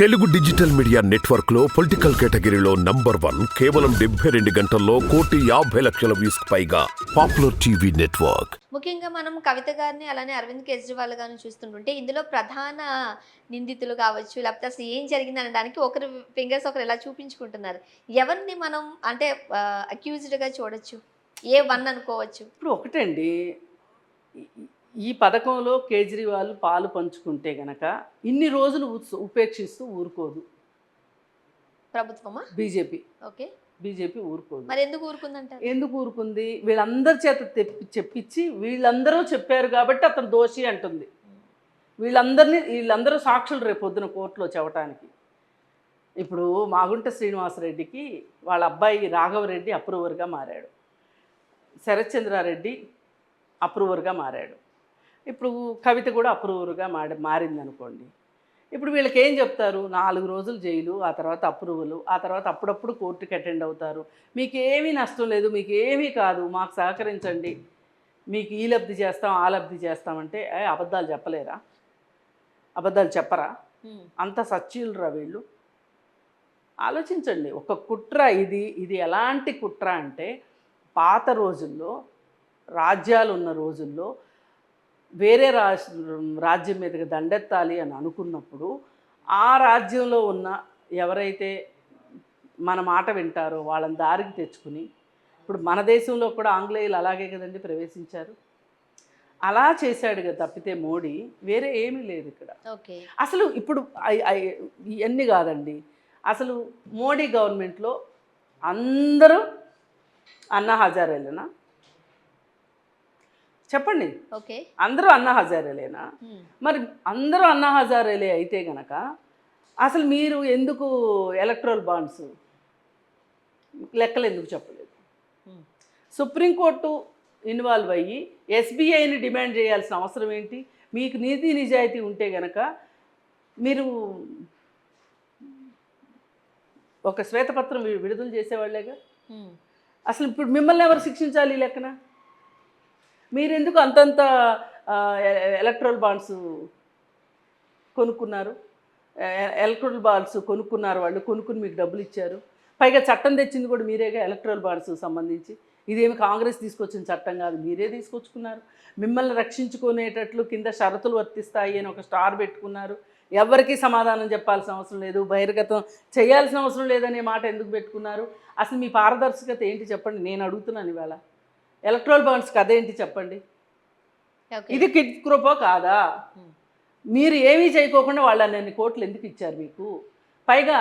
Telugu digital media network లో political కేటగిరీలో number 1 కేవలం 72 గంటల్లో 1,50,00,000 వ్యూస్ పైగా పాపులర్ టీవీ నెట్వర్క్. ముఖ్యంగా మనం కవిత గారిని అలానే అరవింద్ కేజ్రీవాల్ గారిని చూస్తుంటుంటే ఇందులో ప్రధాన నిందితులు కావచ్చు, లేకపోతే అసలు ఏం జరిగింది అనడానికి ఒకరి ఫింగర్స్ ఒకరు ఎలా చూపించుకుంటున్నారు. ఎవరిని మనం అంటే అక్యూజ్డ్గా చూడొచ్చు, ఏ వన్ అనుకోవచ్చు? ఇప్పుడు ఒకటండి, ఈ పథకంలో కేజ్రీవాల్ పాలు పంచుకుంటే గనక ఇన్ని రోజులు ఉపేక్షిస్తూ ఊరుకోదు ప్రభుత్వమా? బీజేపీ ఊరుకోదు. మరి ఎందుకు ఊరుకుందంటారు? ఎందుకు ఊరుకుంది? వీళ్ళందరి చేత చెప్పించి వీళ్ళందరూ చెప్పారు కాబట్టి అతను దోషి అంటుంది. వీళ్ళందరూ సాక్షులు రేపు పొద్దున కోర్టులో చెప్పడానికి. ఇప్పుడు మాగుంట శ్రీనివాసరెడ్డికి వాళ్ళ అబ్బాయి రాఘవరెడ్డి అప్రూవర్గా మారాడు, శరత్ చంద్రారెడ్డి అప్రూవర్గా మారాడు, ఇప్పుడు కవిత కూడా అప్రూవర్గా మారింది అనుకోండి. ఇప్పుడు వీళ్ళకి ఏం చెప్తారు? 4 రోజులు జైలు, ఆ తర్వాత అప్రూవలు, ఆ తర్వాత అప్పుడప్పుడు కోర్టుకి అటెండ్ అవుతారు. మీకు ఏమీ నష్టం లేదు, మీకు ఏమీ కాదు, మాకు సహకరించండి, మీకు ఈ లబ్ధి చేస్తాం ఆ లబ్ధి చేస్తామంటే అబద్ధాలు చెప్పలేరా? అబద్ధాలు చెప్పరా? అంత సచ్యులరా వీళ్ళు? ఆలోచించండి. ఒక కుట్ర ఇది ఎలాంటి కుట్ర అంటే, పాత రోజుల్లో రాజ్యాలు ఉన్న రోజుల్లో వేరే రాజ్యం మీదకి దండెత్తాలి అని అనుకున్నప్పుడు ఆ రాజ్యంలో ఉన్న ఎవరైతే మన మాట వింటారో వాళ్ళని దారికి తెచ్చుకుని, ఇప్పుడు మన దేశంలో కూడా ఆంగ్లేయులు అలాగే కదండి ప్రవేశించారు. అలా చేశాడు కదా తప్పితే మోడీ, వేరే ఏమీ లేదు ఇక్కడ. అసలు ఇప్పుడు ఇవన్నీ కాదండి, అసలు మోడీ గవర్నమెంట్లో అందరూ అన్నా హజారేలేనా? చెప్పండి. అందరూ అన్నా హజారేలేనా? మరి అందరూ అన్నా హజారేలే అయితే గనక అసలు మీరు ఎందుకు ఎలక్ట్రల్ బాండ్స్ లెక్కలు ఎందుకు చెప్పలేదు? సుప్రీంకోర్టు ఇన్వాల్వ్ అయ్యి ఎస్బీఐని డిమాండ్ చేయాల్సిన అవసరం ఏంటి? మీకు నీతి నిజాయితీ ఉంటే గనక మీరు ఒక శ్వేతపత్రం విడుదల చేసేవాళ్ళేగా. అసలు ఇప్పుడు మిమ్మల్ని ఎవరు శిక్షించాలి ఈ లెక్కన? మీరెందుకు అంతంత ఎలక్ట్రల్ బాండ్స్ కొనుక్కున్నారు? ఎలక్ట్రల్ బాండ్స్ కొనుక్కున్నారు, వాళ్ళు కొనుక్కుని మీకు డబ్బులు ఇచ్చారు. పైగా చట్టం తెచ్చింది కూడా మీరేగా ఎలక్ట్రల్ బాండ్స్ సంబంధించి. ఇదేమి కాంగ్రెస్ తీసుకొచ్చిన చట్టం కాదు, మీరే తీసుకొచ్చుకున్నారు. మిమ్మల్ని రక్షించుకునేటట్లు కింద షరతులు వర్తిస్తాయి అని ఒక స్టార్ పెట్టుకున్నారు. ఎవరికీ సమాధానం చెప్పాల్సిన అవసరం లేదు, బహిర్గతం చేయాల్సిన అవసరం లేదనే మాట ఎందుకు పెట్టుకున్నారు? అసలు మీ పారదర్శకత ఏంటి చెప్పండి? నేను అడుగుతున్నాను ఇవాళ. ఎలక్ట్రల్ బాండ్స్ కథ ఏంటి చెప్పండి? ఇది కిడ్ కృపో కాదా? మీరు ఏమీ చేయకోకుండా వాళ్ళు అన్ని కోట్లు ఎందుకు ఇచ్చారు మీకు? పైగా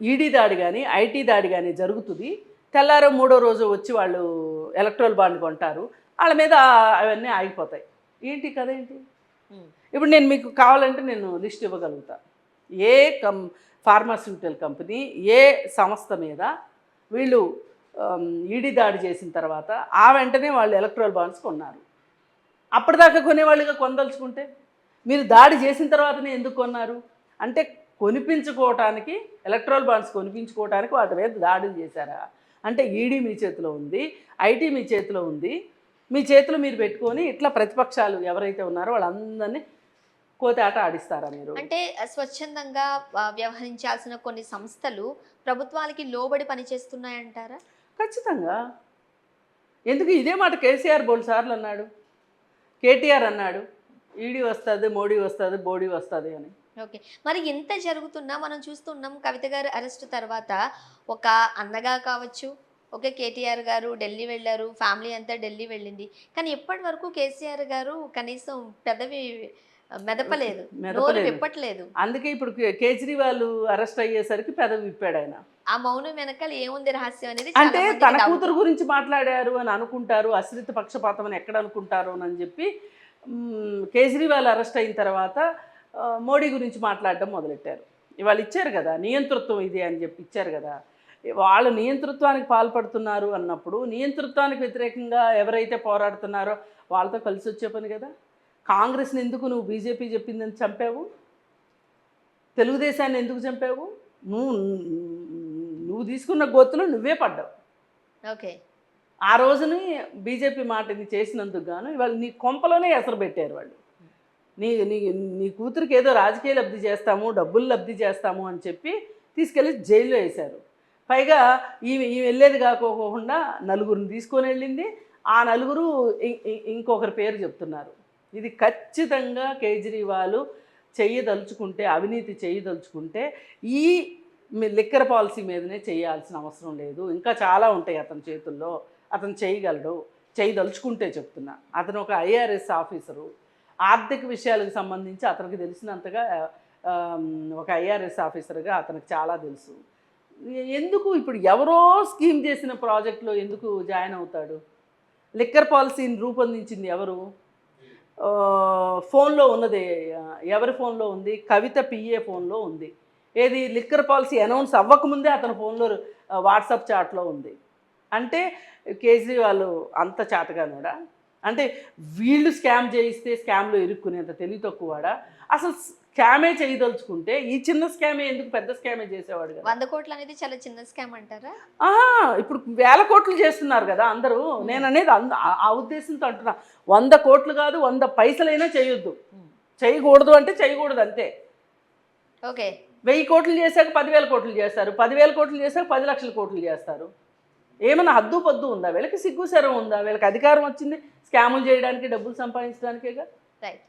ఈడీ దాడి కానీ ఐటీ దాడి కానీ జరుగుతుంది, తెల్లారో 3వ రోజు వచ్చి వాళ్ళు ఎలక్ట్రల్ బాండ్ కొంటారు, వాళ్ళ మీద అవన్నీ ఆగిపోతాయి. ఏంటి కథ ఏంటి? ఇప్పుడు నేను మీకు కావాలంటే నేను లిస్ట్ ఇవ్వగలుగుతా. ఏ ఫార్మాస్యూటికల్ కంపెనీ, ఏ సంస్థ మీద వీళ్ళు ఈడీ దాడి చేసిన తర్వాత ఆ వెంటనే వాళ్ళు ఎలక్ట్రల్ బాండ్స్ కొన్నారు. అప్పటిదాకా కొనేవాళ్ళుగా కొనదలుచుకుంటే మీరు దాడి చేసిన తర్వాతనే ఎందుకు కొన్నారు? అంటే కొనిపించుకోవటానికి, ఎలక్ట్రల్ బాండ్స్ కొనిపించుకోవటానికి వాటి మీద దాడులు చేశారా? అంటే ఈడీ మీ చేతిలో ఉంది, ఐటీ మీ చేతిలో ఉంది, మీ చేతిలో మీరు పెట్టుకొని ఇట్లా ప్రతిపక్షాలు ఎవరైతే ఉన్నారో వాళ్ళందరినీ కోతాట ఆడిస్తారా మీరు? అంటే స్వచ్ఛందంగా వ్యవహరించాల్సిన కొన్ని సంస్థలు ప్రభుత్వాలకి లోబడి పనిచేస్తున్నాయంటారా? ఖచ్చితంగా. ఎందుకు ఇదే మాట కేసీఆర్ బోల్డ్ సార్లు అన్నాడు, కేటీఆర్ అన్నాడు, ఈడీ వస్తుంది, మోడీ వస్తుంది, బోడీ వస్తుంది అని. మరి ఇంత జరుగుతున్నా మనం చూస్తున్నాం, కవిత గారు అరెస్ట్ తర్వాత ఒక అన్నగా కావచ్చు, కేటీఆర్ గారు ఢిల్లీ వెళ్ళారు, ఫ్యామిలీ అంతా ఢిల్లీ వెళ్ళింది, కానీ ఎప్పటి వరకు కేసీఆర్ గారు కనీసం పెదవి మెదపలేదు, విప్పట్లేదు. అందుకే ఇప్పుడు కేజ్రీవాల్ అరెస్ట్ అయ్యేసరికి పెదవి విప్పాడు ఆయన. ఆ మౌనం వెనకాల ఏముంది రహస్యం అనేది? అంటే తన కూతురు గురించి మాట్లాడారు అని అనుకుంటారు, అశ్రిత పక్షపాతం అని ఎక్కడ అనుకుంటారు అని చెప్పి కేజ్రీవాల్ అరెస్ట్ అయిన తర్వాత మోడీ గురించి మాట్లాడడం మొదలెట్టారు. ఇవాళ ఇచ్చారు కదా నియంతృత్వం ఇది అని చెప్పి ఇచ్చారు కదా. వాళ్ళు నియంతృత్వానికి పాల్పడుతున్నారు అన్నప్పుడు నియంతృత్వానికి వ్యతిరేకంగా ఎవరైతే పోరాడుతున్నారో వాళ్ళతో కలిసి వచ్చే పని కదా. కాంగ్రెస్ని ఎందుకు నువ్వు బీజేపీ చెప్పిందని చంపావు? తెలుగుదేశాన్ని ఎందుకు చంపావు? నువ్వు తీసుకున్న గోతులో నువ్వే పడ్డావు. ఆ రోజుని బీజేపీ మాటని చేసినందుకు గాను ఇవాళ నీ కొంపలోనే ఎసరు పెట్టారు వాళ్ళు. నీ నీ నీ కూతురికి ఏదో రాజకీయ లబ్ధి చేస్తాము, డబ్బులు లబ్ధి చేస్తాము అని చెప్పి తీసుకెళ్ళి జైల్లో వేశారు. పైగా ఈమె వెళ్ళేది కాకోకుండా నలుగురిని తీసుకొని వెళ్ళింది. ఆ నలుగురు ఇంకొకరి పేరు చెప్తున్నారు. ఇది ఖచ్చితంగా కేజ్రీవాల్ చెయ్యదలుచుకుంటే, అవినీతి చేయదలుచుకుంటే ఈ లిక్కర్ పాలసీ మీదనే చేయాల్సిన అవసరం లేదు. ఇంకా చాలా ఉంటాయి అతని చేతుల్లో, అతను చేయగలడు. చేయదలుచుకుంటే చెప్తున్నా. అతను ఒక ఐఆర్ఎస్ ఆఫీసరు. ఆర్థిక విషయాలకు సంబంధించి అతనికి తెలిసినంతగా ఒక ఐఆర్ఎస్ ఆఫీసర్గా అతనికి చాలా తెలుసు. ఎందుకు ఇప్పుడు ఎవరో స్కీమ్ చేసిన ప్రాజెక్ట్లో ఎందుకు జాయిన్ అవుతాడు? లిక్కర్ పాలసీని రూపొందించింది ఎవరు? ఫోన్లో ఉన్నది ఎవరి ఫోన్లో ఉంది? కవిత పిఏ ఫోన్లో ఉంది. ఏది లిక్కర్ పాలసీ అనౌన్స్ అవ్వకముందే అతని ఫోన్లో వాట్సాప్ చాట్లో ఉంది. అంటే కేజ్రీవాల్ అంత చాతగానోడా? అంటే వీళ్ళు స్కామ్ చేయిస్తే స్కామ్లో ఇరుక్కునేంత తెలివి తక్కువవాడా? అసలు స్కామే చేయదలుచుకుంటే ఈ చిన్న స్కామే ఎందుకు పెద్ద స్కామే చేసేవాడు కదా. 100 కోట్లు అనేది చాలా చిన్న స్కామ్ అంటారా? ఇప్పుడు 1000 కోట్లు చేస్తున్నారు కదా అందరూ. నేను అనేది ఆ ఉద్దేశంతో అంటున్నా. 100 కోట్లు కాదు, 100 పైసలైనా చేయొద్దు. చేయకూడదు అంటే చేయకూడదు అంతే. ఓకే. 1000 కోట్లు చేశాక 10,000 కోట్లు చేస్తారు, 10,000 కోట్లు చేశాక 10 లక్షల కోట్లు చేస్తారు. ఏమన్నా హద్దు పొద్దు ఉందా? వీళ్ళకి సిగ్గుశరం ఉందా? వీళ్ళకి అధికారం వచ్చింది స్కాములు చేయడానికి, డబ్బులు సంపాదించడానికేగా. రైట్.